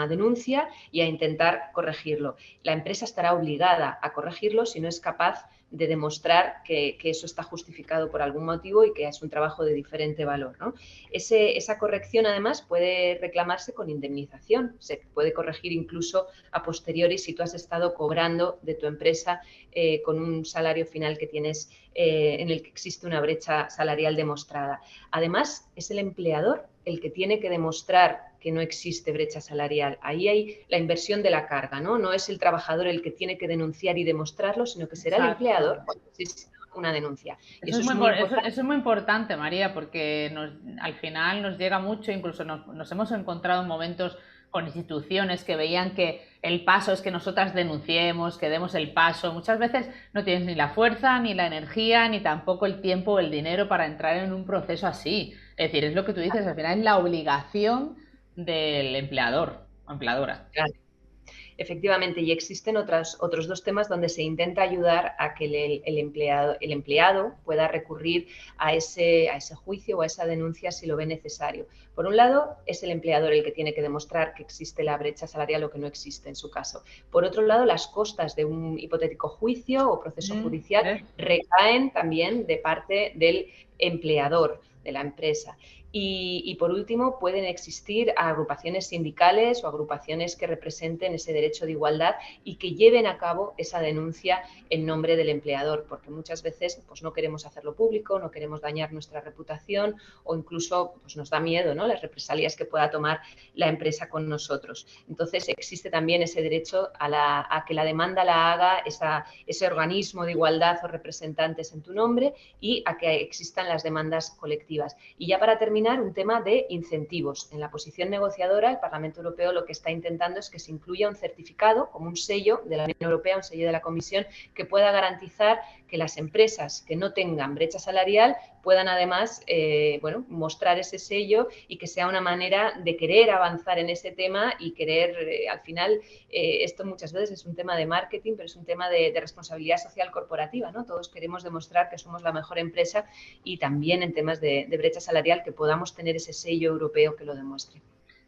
denuncia y a intentar corregirlo. La empresa estará obligada a corregirlo si no es capaz de demostrar que eso está justificado por algún motivo y que es un trabajo de diferente valor, ¿no? Esa corrección, además, puede reclamarse con indemnización. Se puede corregir incluso a posteriori si tú has estado cobrando de tu empresa con un salario final que tienes en el que existe una brecha salarial demostrada. Además, es el empleador el que tiene que demostrar que no existe brecha salarial. Ahí hay la inversión de la carga, ¿no? No es el trabajador el que tiene que denunciar y demostrarlo, sino que será el empleador cuando existe una denuncia. Eso es muy importante, María, porque al final nos llega mucho, incluso nos hemos encontrado en momentos con instituciones que veían que el paso es que nosotras denunciemos, que demos el paso. Muchas veces no tienes ni la fuerza, ni la energía, ni tampoco el tiempo o el dinero para entrar en un proceso así. Es decir, es lo que tú dices, al final es la obligación del empleador o empleadora. Claro. Efectivamente, y existen otros dos temas donde se intenta ayudar a que el empleado pueda recurrir a ese juicio o a esa denuncia si lo ve necesario. Por un lado, es el empleador el que tiene que demostrar que existe la brecha salarial o que no existe en su caso. Por otro lado, las costas de un hipotético juicio o proceso judicial recaen también de parte del empleador de la empresa. Y por último, pueden existir agrupaciones sindicales o agrupaciones que representen ese derecho de igualdad y que lleven a cabo esa denuncia en nombre del empleador, porque muchas veces pues, no queremos hacerlo público, no queremos dañar nuestra reputación o incluso pues, nos da miedo, ¿no?, las represalias que pueda tomar la empresa con nosotros. Entonces, existe también ese derecho a que la demanda la haga ese organismo de igualdad o representantes en tu nombre y a que existan las demandas colectivas. Y ya para terminar, un tema de incentivos. En la posición negociadora, el Parlamento Europeo lo que está intentando es que se incluya un certificado, como un sello de la Unión Europea, un sello de la Comisión, que pueda garantizar que las empresas que no tengan brecha salarial puedan además mostrar ese sello y que sea una manera de querer avanzar en ese tema y querer, al final, esto muchas veces es un tema de marketing, pero es un tema de responsabilidad social corporativa, ¿no? Todos queremos demostrar que somos la mejor empresa y también en temas de brecha salarial que podamos tener ese sello europeo que lo demuestre.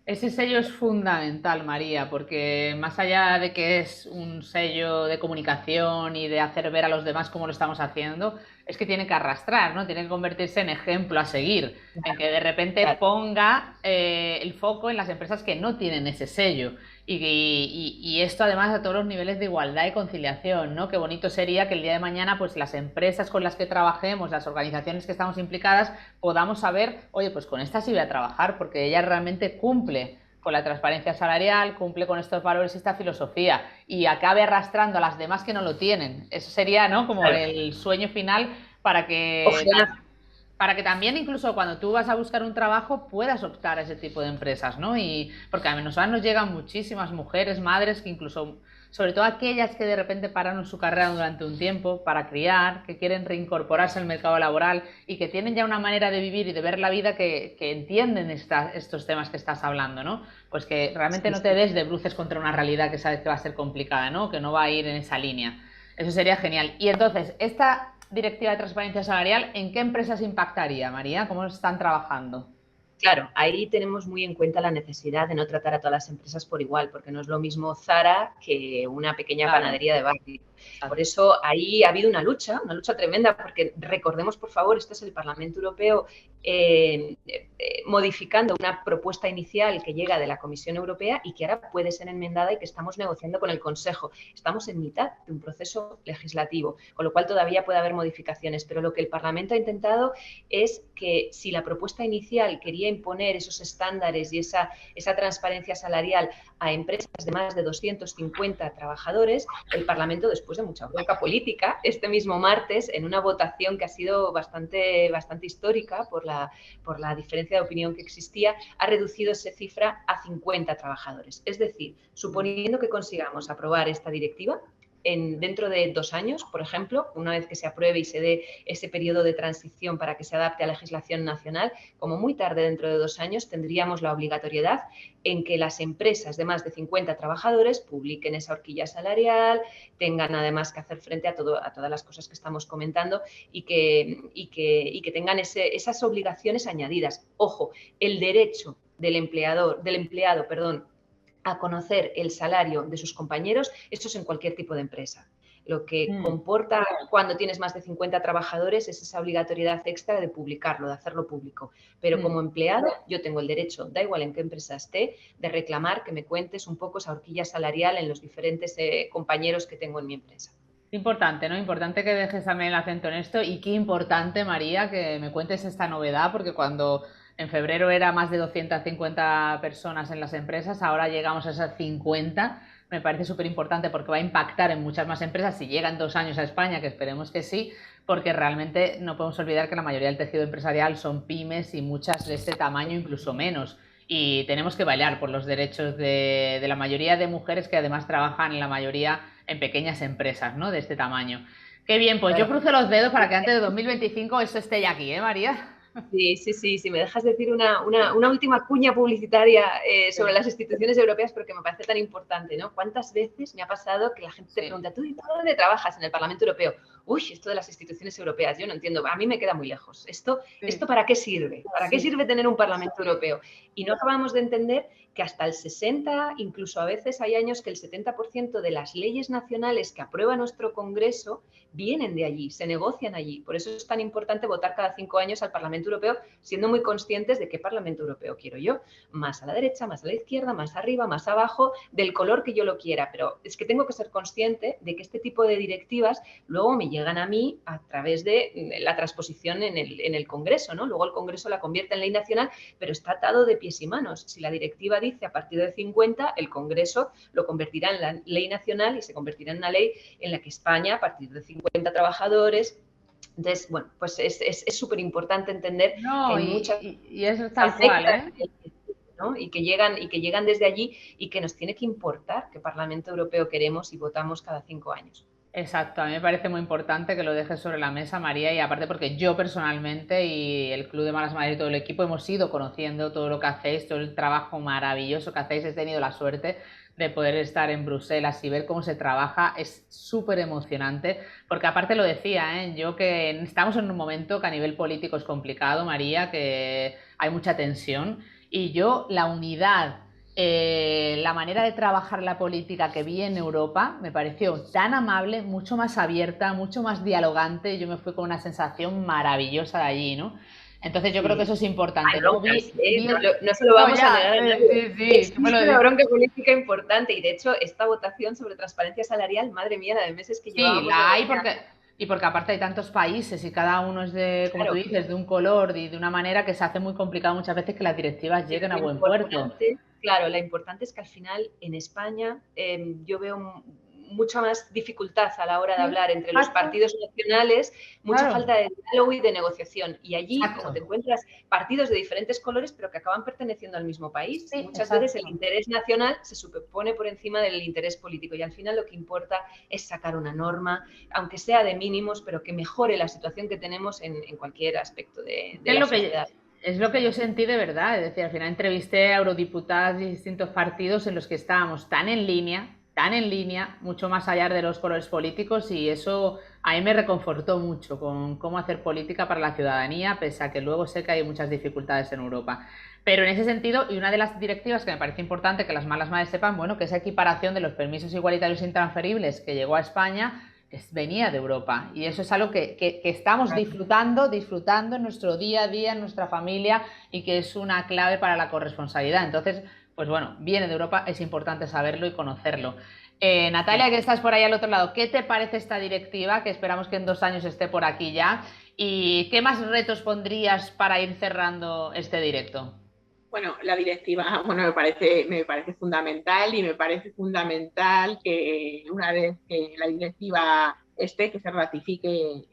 Ese sello es fundamental, María, porque más allá de que es un sello de comunicación y de hacer ver a los demás cómo lo estamos haciendo, es que tiene que arrastrar, ¿no? Tiene que convertirse en ejemplo a seguir, en que de repente Claro, ponga el foco en las empresas que no tienen ese sello. Y esto además a todos los niveles de igualdad y conciliación, ¿no? Qué bonito sería que el día de mañana, pues las empresas con las que trabajemos, las organizaciones que estamos implicadas, podamos saber, oye, pues con esta sí voy a trabajar porque ella realmente cumple con la transparencia salarial, cumple con estos valores y esta filosofía y acabe arrastrando a las demás que no lo tienen. Eso sería, ¿no? Como claro. el sueño final para que Ojalá. para que también incluso cuando tú vas a buscar un trabajo puedas optar a ese tipo de empresas, ¿no? Y porque a nosotros nos llegan muchísimas mujeres, madres que incluso, sobre todo aquellas que de repente pararon su carrera durante un tiempo para criar, que quieren reincorporarse al mercado laboral y que tienen ya una manera de vivir y de ver la vida que entienden estos temas que estás hablando, ¿no? Pues que realmente Sí, no te sí. des de bruces contra una realidad que sabes que va a ser complicada, ¿no? Que no va a ir en esa línea. Eso sería genial. Y entonces, esta directiva de transparencia salarial, ¿en qué empresas impactaría, María? ¿Cómo están trabajando? Claro, ahí tenemos muy en cuenta la necesidad de no tratar a todas las empresas por igual, porque no es lo mismo Zara que una pequeña Claro, panadería de barrio. Por exacto. eso ahí ha habido una lucha tremenda, porque recordemos, por favor, esto es el Parlamento Europeo modificando una propuesta inicial que llega de la Comisión Europea y que ahora puede ser enmendada y que estamos negociando con el Consejo. Estamos en mitad de un proceso legislativo, con lo cual todavía puede haber modificaciones, pero lo que el Parlamento ha intentado es que si la propuesta inicial quería imponer esos estándares y esa transparencia salarial a empresas de más de 250 trabajadores, el Parlamento, después de mucha bronca política, este mismo martes, en una votación que ha sido bastante histórica por la diferencia de opinión que existía, ha reducido esa cifra a 50 trabajadores. Es decir, suponiendo que consigamos aprobar esta directiva, dentro de 2 años, por ejemplo, una vez que se apruebe y se dé ese periodo de transición para que se adapte a la legislación nacional, como muy tarde dentro de 2 años tendríamos la obligatoriedad en que las empresas de más de 50 trabajadores publiquen esa horquilla salarial, tengan además que hacer frente a todas las cosas que estamos comentando y que tengan esas obligaciones añadidas. Ojo, el derecho del empleado, perdón, a conocer el salario de sus compañeros, esto es en cualquier tipo de empresa. Lo que Mm. comporta cuando tienes más de 50 trabajadores es esa obligatoriedad extra de publicarlo, de hacerlo público. Pero como Mm. empleado, yo tengo el derecho, da igual en qué empresa esté, de reclamar que me cuentes un poco esa horquilla salarial en los diferentes compañeros que tengo en mi empresa. Importante, ¿no? Importante que dejes también el acento en esto y qué importante, María, que me cuentes esta novedad, porque cuando en febrero era más de 250 personas en las empresas, ahora llegamos a esas 50. Me parece súper importante porque va a impactar en muchas más empresas si llegan 2 años a España, que esperemos que sí, porque realmente no podemos olvidar que la mayoría del tejido empresarial son pymes y muchas de este tamaño, incluso menos. Y tenemos que bailar por los derechos de la mayoría de mujeres que además trabajan en la mayoría en pequeñas empresas, ¿no? De este tamaño. Qué bien, pues yo Claro. cruzo los dedos para que antes de 2025 esto esté ya aquí, ¿eh, María? Sí, sí, sí, si me dejas decir una última cuña publicitaria sobre Sí, las instituciones europeas, porque me parece tan importante, ¿no? ¿Cuántas veces me ha pasado que la gente te sí, pregunta, ¿tú dónde trabajas? En el Parlamento Europeo. Uy, esto de las instituciones europeas, yo no entiendo, a mí me queda muy lejos. ¿Esto sí, para qué sirve? ¿Para qué sí. sirve tener un Parlamento Europeo? Y no acabamos de entender que hasta el 60, incluso a veces hay años que el 70% de las leyes nacionales que aprueba nuestro Congreso vienen de allí, se negocian allí. Por eso es tan importante votar cada 5 años al Parlamento Europeo, siendo muy conscientes de qué Parlamento Europeo quiero yo. Más a la derecha, más a la izquierda, más arriba, más abajo, del color que yo lo quiera. Pero es que tengo que ser consciente de que este tipo de directivas luego me llegan a mí a través de la transposición en el Congreso, ¿no? Luego el Congreso la convierte en ley nacional, pero está atado de pies y manos. Si la directiva dice a partir de 50, el Congreso lo convertirá en la ley nacional y se convertirá en una ley en la que España, a partir de 50 trabajadores, entonces, bueno, pues es súper importante entender que No, hay muchas y eso es tal cual, afectan, ¿eh? ¿no? Y que llegan desde allí y que nos tiene que importar qué Parlamento Europeo queremos y votamos cada 5 años. Exacto, a mí me parece muy importante que lo dejes sobre la mesa, María, y aparte porque yo personalmente y el Club de Malas Madrid y todo el equipo hemos ido conociendo todo lo que hacéis, todo el trabajo maravilloso que hacéis. He tenido la suerte de poder estar en Bruselas y ver cómo se trabaja. Es súper emocionante, porque aparte lo decía, ¿eh? Yo que estamos en un momento que a nivel político es complicado, María, que hay mucha tensión. Y yo, la unidad, la manera de trabajar la política que vi en Europa me pareció tan amable, mucho más abierta, mucho más dialogante. Yo me fui con una sensación maravillosa de allí, ¿no? Entonces yo creo que Sí. eso es Hay importante, ¿no? broncas, no, no se lo No, vamos a ya, negar a nadie. sí, sí, tú me lo Existe una dices. bronca política importante y de hecho esta votación sobre transparencia salarial, madre mía, la de meses que Sí, llevábamos la hay negociando. porque aparte hay tantos países y cada uno es de, como tú Claro, dices, de un color y de una manera que se hace muy complicado muchas veces que las directivas pero lleguen a lo buen puerto. importante, claro, lo importante es que al final en España yo veo mucha más dificultad a la hora de Sí, hablar entre los exacto, partidos nacionales, mucha claro, falta de diálogo y de negociación. Y allí, como te exacto, encuentras partidos de diferentes colores, pero que acaban perteneciendo al mismo país, sí, muchas veces el exacto. interés nacional se superpone por encima del interés político y al final lo que importa es sacar una norma, aunque sea de mínimos, pero que mejore la situación que tenemos en cualquier aspecto de Es la lo sociedad. que, es lo que yo sentí de verdad, es decir, al final entrevisté a eurodiputadas de distintos partidos en los que estábamos tan en línea, mucho más allá de los colores políticos y eso a mí me reconfortó mucho con cómo hacer política para la ciudadanía, pese a que luego sé que hay muchas dificultades en Europa. Pero en ese sentido, y una de las directivas que me parece importante que las malas madres sepan, bueno, que esa equiparación de los permisos igualitarios intransferibles que llegó a España venía de Europa y eso es algo que estamos disfrutando en nuestro día a día, en nuestra familia y que es una clave para la corresponsabilidad. Entonces, pues bueno, viene de Europa, es importante saberlo y conocerlo. Natalia, que estás por ahí al otro lado, ¿qué te parece esta directiva? Que esperamos que en 2 años esté por aquí ya. ¿Y qué más retos pondrías para ir cerrando este directo? Bueno, la directiva, bueno, me parece fundamental y me parece fundamental que una vez que la directiva esté, que se ratifique,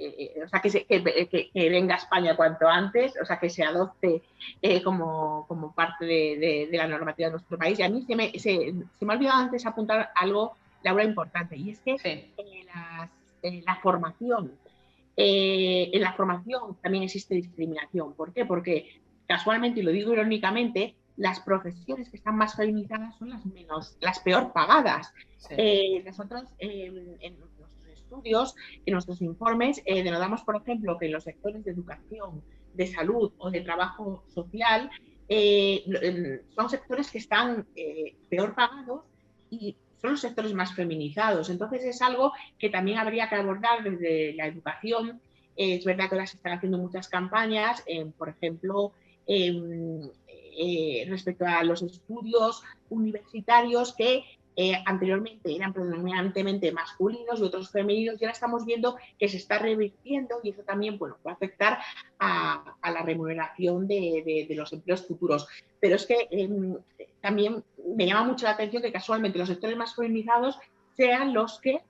o sea, que venga a España cuanto antes, o sea, que se adopte como parte de la normativa de nuestro país. Y a mí se me ha olvidado antes apuntar algo, Laura, importante, y es que Sí, la formación en la formación también existe discriminación. ¿Por qué? Porque casualmente, y lo digo irónicamente, las profesiones que están más feminizadas son las peor pagadas. sí. Nosotros en nuestros estudios, en nuestros informes, denotamos, por ejemplo, que en los sectores de educación, de salud o de trabajo social, son sectores que están peor pagados y son los sectores más feminizados. Entonces es algo que también habría que abordar desde la educación. Es verdad que ahora se están haciendo muchas campañas, por ejemplo, respecto a los estudios universitarios que anteriormente eran predominantemente masculinos y otros femeninos, y ahora estamos viendo que se está revirtiendo y eso también, bueno, va a afectar a la remuneración de los empleos futuros. Pero es que también me llama mucho la atención que casualmente los sectores más feminizados sean los que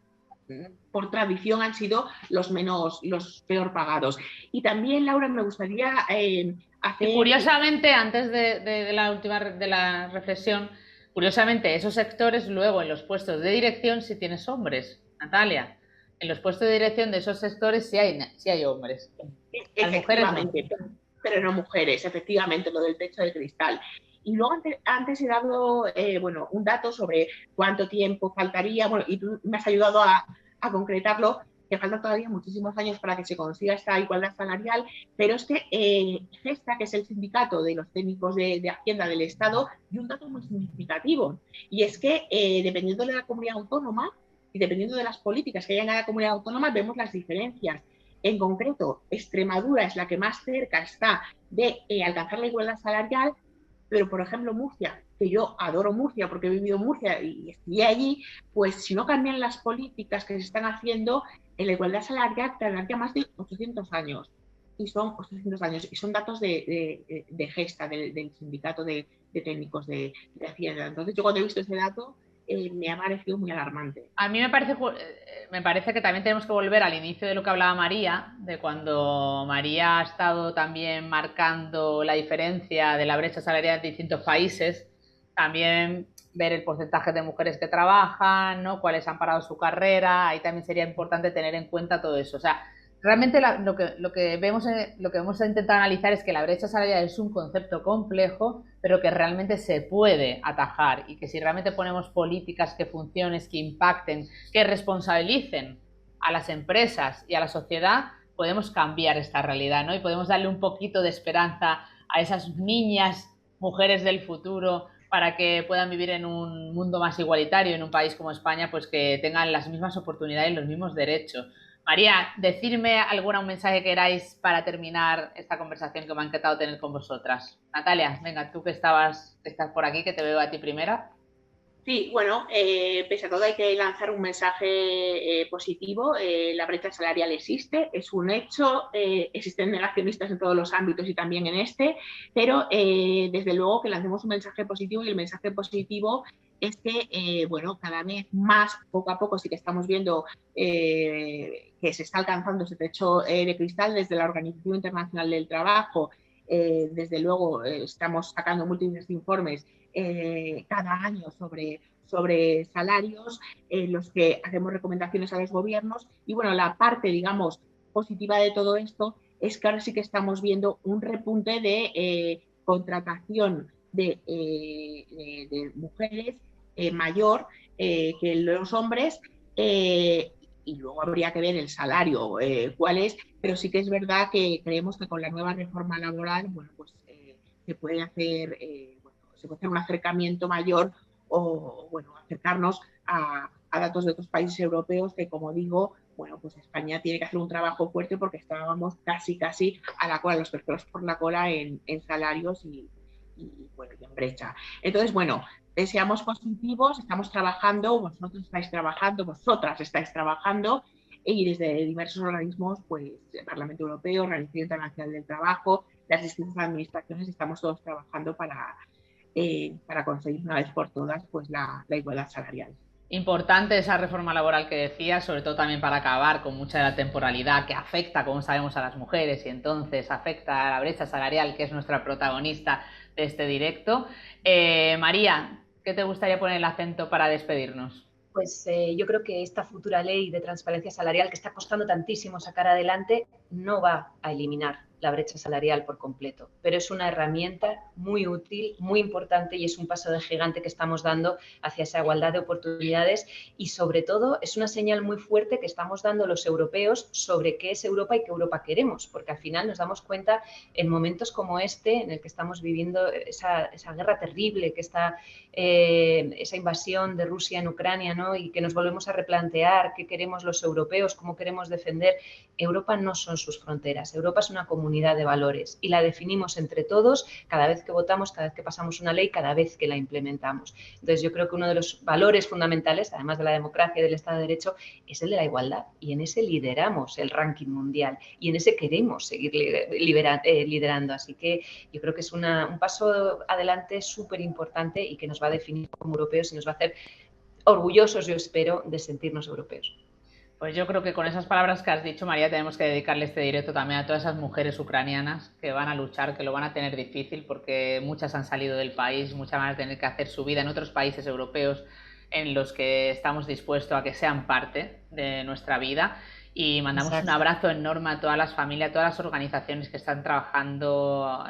por tradición han sido los peor pagados. Y también, Laura, me gustaría Y hacer... curiosamente, antes de la última de la reflexión, curiosamente, esos sectores luego en los puestos de dirección sí tienes hombres, Natalia. En los puestos de dirección de esos sectores sí hay hombres. Las mujeres no. Efectivamente, pero no mujeres, efectivamente, lo del techo de cristal. Y luego antes he dado bueno, un dato sobre cuánto tiempo faltaría, bueno, y tú me has ayudado a concretarlo, que faltan todavía muchísimos años para que se consiga esta igualdad salarial, pero es que GESTA, que es el sindicato de los técnicos de Hacienda del Estado, dio un dato muy significativo, y es que dependiendo de la comunidad autónoma y dependiendo de las políticas que hay en cada comunidad autónoma, vemos las diferencias. En concreto, Extremadura es la que más cerca está de alcanzar la igualdad salarial, pero por ejemplo Murcia, que yo adoro Murcia porque he vivido en Murcia y estudié allí, pues si no cambian las políticas que se están haciendo, en la igualdad salarial tardaría más de 800 años. Y son 800 años, y son datos de Gesta, del sindicato de técnicos de Hacienda. Entonces yo cuando he visto ese dato, me ha parecido muy alarmante. A mí me parece que también tenemos que volver al inicio de lo que hablaba María, de cuando María ha estado también marcando la diferencia de la brecha salarial en distintos países, también ver el porcentaje de mujeres que trabajan, ¿no? Cuáles han parado su carrera, ahí también sería importante tener en cuenta todo eso. O sea, realmente lo que vemos lo que hemos intentado analizar es que la brecha salarial es un concepto complejo, pero que realmente se puede atajar y que si realmente ponemos políticas que funcionen, que impacten, que responsabilicen a las empresas y a la sociedad, podemos cambiar esta realidad, ¿no? Y podemos darle un poquito de esperanza a esas niñas mujeres del futuro para que puedan vivir en un mundo más igualitario, en un país como España, pues que tengan las mismas oportunidades y los mismos derechos. María, decirme algún mensaje que queráis para terminar esta conversación que me ha encantado tener con vosotras. Natalia, venga, tú que estás por aquí, que te veo a ti primera. Sí, bueno, pese a todo hay que lanzar un mensaje positivo. La brecha salarial existe, es un hecho, existen negacionistas en todos los ámbitos y también en este, pero desde luego que lancemos un mensaje positivo, y el mensaje positivo es que, bueno, cada vez más, poco a poco, sí que estamos viendo que se está alcanzando ese techo de cristal desde la Organización Internacional del Trabajo. Desde luego estamos sacando múltiples informes cada año sobre salarios, en los que hacemos recomendaciones a los gobiernos. Y bueno, la parte, digamos, positiva de todo esto es que ahora sí que estamos viendo un repunte de contratación de mujeres mayor que los hombres, y luego habría que ver el salario cuál es, pero sí que es verdad que creemos que con la nueva reforma laboral, bueno, pues se puede hacer, bueno, se puede hacer un acercamiento mayor, o bueno, acercarnos a datos de otros países europeos que, como digo, bueno, pues España tiene que hacer un trabajo fuerte porque estábamos casi a la cola, los pelos por la cola en salarios bueno, y en brecha. Entonces, bueno, seamos positivos, estamos trabajando, vosotros estáis trabajando, vosotras estáis trabajando, y desde diversos organismos, pues el Parlamento Europeo, Organización Internacional del Trabajo, las distintas administraciones, estamos todos trabajando para conseguir una vez por todas pues la igualdad salarial. Importante esa reforma laboral que decía, sobre todo también para acabar con mucha de la temporalidad que afecta, como sabemos, a las mujeres, y entonces afecta a la brecha salarial, que es nuestra protagonista de este directo. María, ¿qué te gustaría poner el acento para despedirnos? Pues yo creo que esta futura ley de transparencia salarial, que está costando tantísimo sacar adelante, no va a eliminar la brecha salarial por completo, pero es una herramienta muy útil, muy importante, y es un paso de gigante que estamos dando hacia esa igualdad de oportunidades, y sobre todo es una señal muy fuerte que estamos dando los europeos sobre qué es Europa y qué Europa queremos, porque al final nos damos cuenta en momentos como este, en el que estamos viviendo esa guerra terrible, que está esa invasión de Rusia en Ucrania, ¿no? Y que nos volvemos a replantear qué queremos los europeos, cómo queremos defender. Europa no son sus fronteras, Europa es una comunidad de valores, y la definimos entre todos cada vez que votamos, cada vez que pasamos una ley, cada vez que la implementamos. Entonces yo creo que uno de los valores fundamentales, además de la democracia y del Estado de Derecho, es el de la igualdad, y en ese lideramos el ranking mundial, y en ese queremos seguir liderando. Así que yo creo que es un paso adelante súper importante, y que nos va a definir como europeos y nos va a hacer orgullosos, yo espero, de sentirnos europeos. Pues yo creo que con esas palabras que has dicho, María, tenemos que dedicarle este directo también a todas esas mujeres ucranianas que van a luchar, que lo van a tener difícil, porque muchas han salido del país, muchas van a tener que hacer su vida en otros países europeos en los que estamos dispuestos a que sean parte de nuestra vida. Y mandamos un abrazo enorme a todas las familias, a todas las organizaciones que están trabajando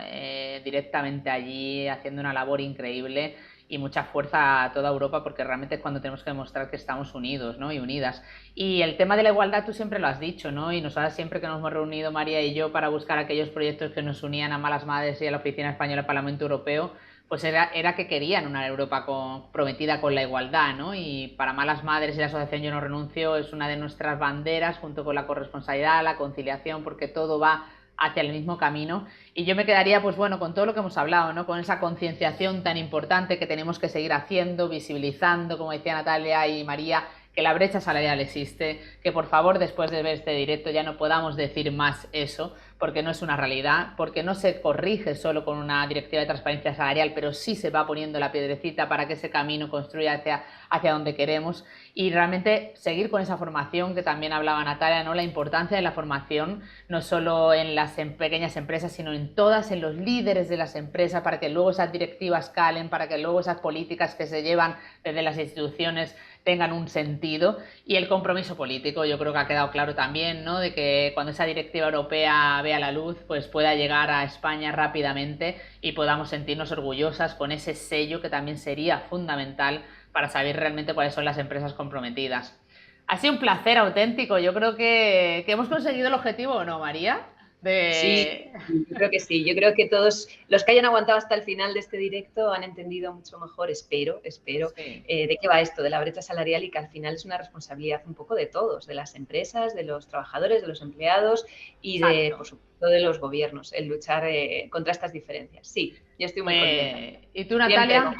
directamente allí, haciendo una labor increíble, y mucha fuerza a toda Europa, porque realmente es cuando tenemos que demostrar que estamos unidos, ¿no? Y unidas. Y el tema de la igualdad tú siempre lo has dicho, ¿no? Y nosotras siempre que nos hemos reunido, María y yo, para buscar aquellos proyectos que nos unían a Malas Madres y a la Oficina Española del Parlamento Europeo, pues era que querían una Europa comprometida con la igualdad, ¿no? Y para Malas Madres y la Asociación Yo No Renuncio es una de nuestras banderas, junto con la corresponsabilidad, la conciliación, porque todo va hacia el mismo camino. Y yo me quedaría, pues bueno, con todo lo que hemos hablado, ¿no? Con esa concienciación tan importante que tenemos que seguir haciendo, visibilizando, como decía Natalia y María, que la brecha salarial existe, que por favor después de ver este directo ya no podamos decir más eso, porque no es una realidad, porque no se corrige solo con una directiva de transparencia salarial, pero sí se va poniendo la piedrecita para que ese camino construya hacia donde queremos, y realmente seguir con esa formación que también hablaba Natalia, ¿no? La importancia de la formación, no solo en las pequeñas empresas, sino en todas, en los líderes de las empresas, para que luego esas directivas calen, para que luego esas políticas que se llevan desde las instituciones tengan un sentido. Y el compromiso político, yo creo que ha quedado claro también, ¿no? De que cuando esa directiva europea vea la luz, pues pueda llegar a España rápidamente y podamos sentirnos orgullosas con ese sello, que también sería fundamental para saber realmente cuáles son las empresas comprometidas. Ha sido un placer auténtico. Yo creo que hemos conseguido el objetivo, ¿o no, María? Sí, yo creo que sí. Yo creo que todos los que hayan aguantado hasta el final de este directo han entendido mucho mejor, espero, Sí. de qué va esto de la brecha salarial y que al final es una responsabilidad un poco de todos, de las empresas, de los trabajadores, de los empleados y de, por supuesto, de los gobiernos, el luchar contra estas diferencias. Sí, yo estoy muy contenta. ¿Y tú, Siempre Natalia?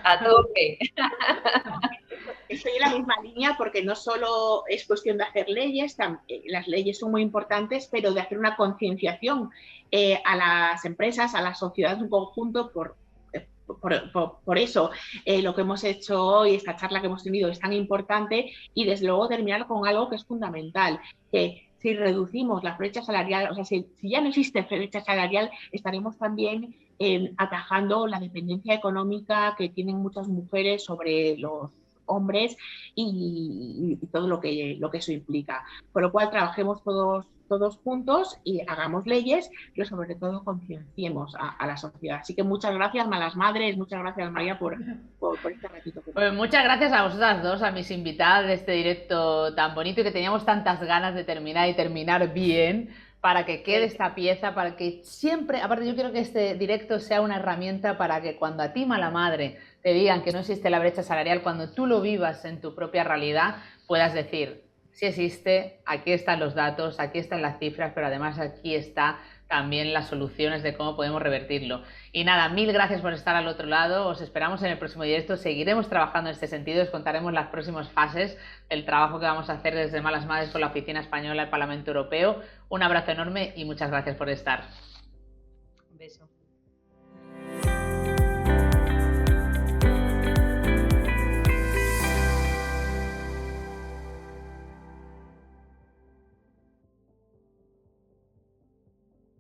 a tope. Estoy en la misma línea porque no solo es cuestión de hacer leyes, las leyes son muy importantes, pero de hacer una concienciación a las empresas, a la sociedad en conjunto por eso lo que hemos hecho hoy, esta charla que hemos tenido es tan importante y desde luego terminar con algo que es fundamental, que si reducimos la brecha salarial, o sea, si ya no existe brecha salarial, estaremos también atajando la dependencia económica que tienen muchas mujeres sobre los hombres y todo lo que eso implica. Por lo cual trabajemos todos juntos y hagamos leyes, pero sobre todo concienciemos a la sociedad. Así que muchas gracias, malas madres, muchas gracias, María, por este ratito. Pues muchas gracias a vosotras dos, a mis invitadas de este directo tan bonito y que teníamos tantas ganas de terminar y terminar bien, para que quede esta pieza, para que siempre, aparte yo quiero que este directo sea una herramienta para que cuando a ti, mala madre, te digan que no existe la brecha salarial, cuando tú lo vivas en tu propia realidad, puedas decir, sí existe, aquí están los datos, aquí están las cifras, pero además aquí está también las soluciones de cómo podemos revertirlo. Y nada, mil gracias por estar al otro lado, os esperamos en el próximo directo, seguiremos trabajando en este sentido, os contaremos las próximas fases del trabajo que vamos a hacer desde Malas Madres con la Oficina Española del Parlamento Europeo. Un abrazo enorme y muchas gracias por estar. Un beso.